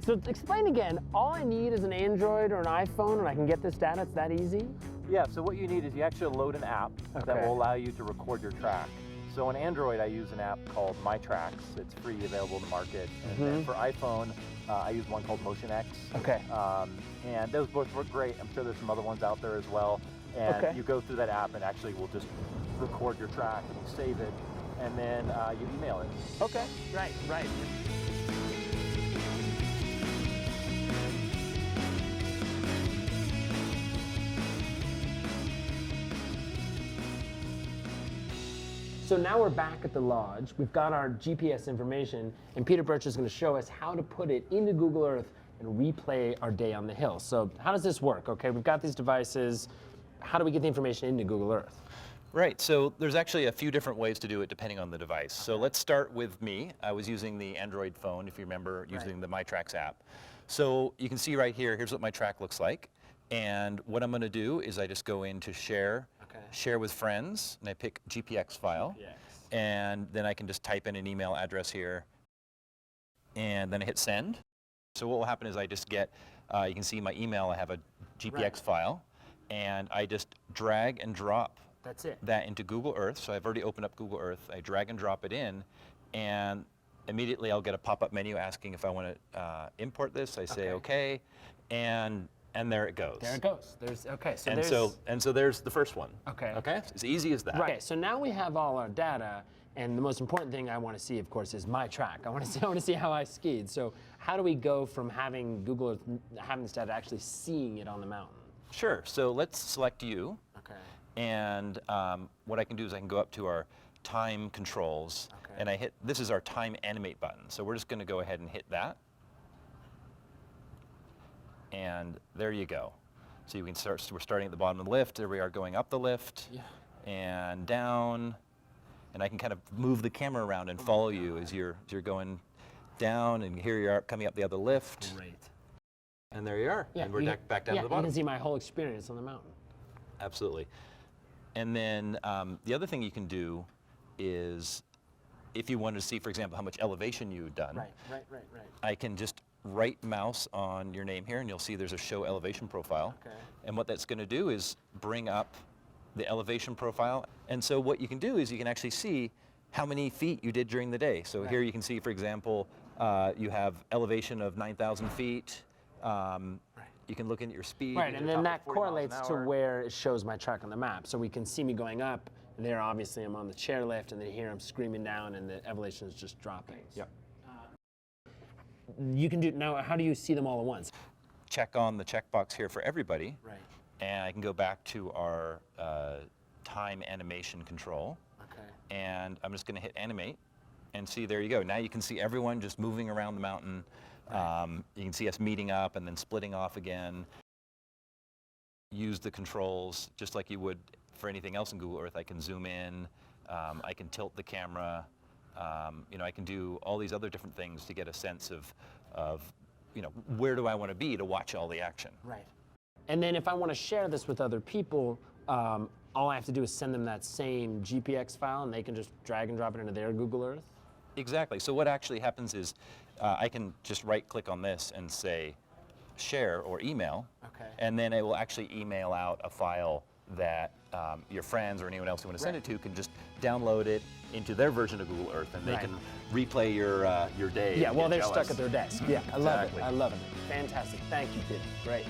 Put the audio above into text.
So explain again, all I need is an Android or an iPhone and I can get this data? It's that easy? Yeah, so what you need is you actually load an app that will allow you to record your track. So on Android, I use an app called My Tracks. It's free, available in the market. And then for iPhone, I use one called MotionX. Okay. And those both work great. I'm sure there's some other ones out there as well. And you go through that app and actually will just record your track and you save it, and then you email it. Okay, right. So now we're back at the lodge. We've got our GPS information, and Peter Birch is going to show us how to put it into Google Earth and replay our day on the hill. So how does this work? Okay, we've got these devices. How do we get the information into Google Earth? Right, so there's actually a few different ways to do it depending on the device. So let's start with me. I was using the Android phone, if you remember, using the My Tracks app. So you can see right here, here's what my track looks like. And what I'm going to do is I just go into Share, Share with Friends, and I pick GPX file. And then I can just type in an email address here, and then I hit Send. So what will happen is I just get, you can see my email, I have a GPX file, and I just drag and drop that into Google Earth. So I've already opened up Google Earth. I drag and drop it in, and immediately I'll get a pop-up menu asking if I want to import this. I say okay, and there it goes. There it goes. There's So there's the first one. Okay. It's as easy as that. Right. Okay, so now we have all our data, and the most important thing I want to see, of course, is my track. I want to see how I skied. So how do we go from having Google Earth, having this data, actually seeing it on the mountain? Sure. So let's select you. Okay. And what I can do is I can go up to our time controls, and I hit, this is our time animate button. So we're just going to go ahead and hit that. And there you go. So you can start, we're starting at the bottom of the lift, there we are going up the lift, and down, and I can kind of move the camera around and follow you as you're going down, and here you are coming up the other lift. Great. And there you are, and we're back down to the bottom. You can see my whole experience on the mountain. Absolutely. And then the other thing you can do is, if you wanted to see, for example, how much elevation you've done, I can just right mouse on your name here, and you'll see there's a show elevation profile. And what that's going to do is bring up the elevation profile. And so what you can do is you can actually see how many feet you did during the day. So here you can see, for example, you have elevation of 9,000 feet. You can look at your speed. Right, and then that correlates to where it shows my track on the map. So we can see me going up, and there obviously I'm on the chairlift, and then here I'm screaming down, and the elevation is just dropping. Yep. You can do, now how do you see them all at once? Check on the checkbox here for everybody. Right. And I can go back to our time animation control. And I'm just going to hit animate, and see, there you go. Now you can see everyone just moving around the mountain. You can see us meeting up and then splitting off again. Use the controls just like you would for anything else in Google Earth. I can zoom in, I can tilt the camera, you know, I can do all these other different things to get a sense of you know, where do I want to be to watch all the action. Right. And then if I want to share this with other people, all I have to do is send them that same GPX file, and they can just drag and drop it into their Google Earth? Exactly. So what actually happens is I can just right-click on this and say share or email, and then it will actually email out a file that your friends or anyone else who want to send it to can just download it into their version of Google Earth, and they can replay your day. Yeah, while they're stuck at their desk. Yeah, I love it. I love it. Fantastic. Thank you, Peter. Great.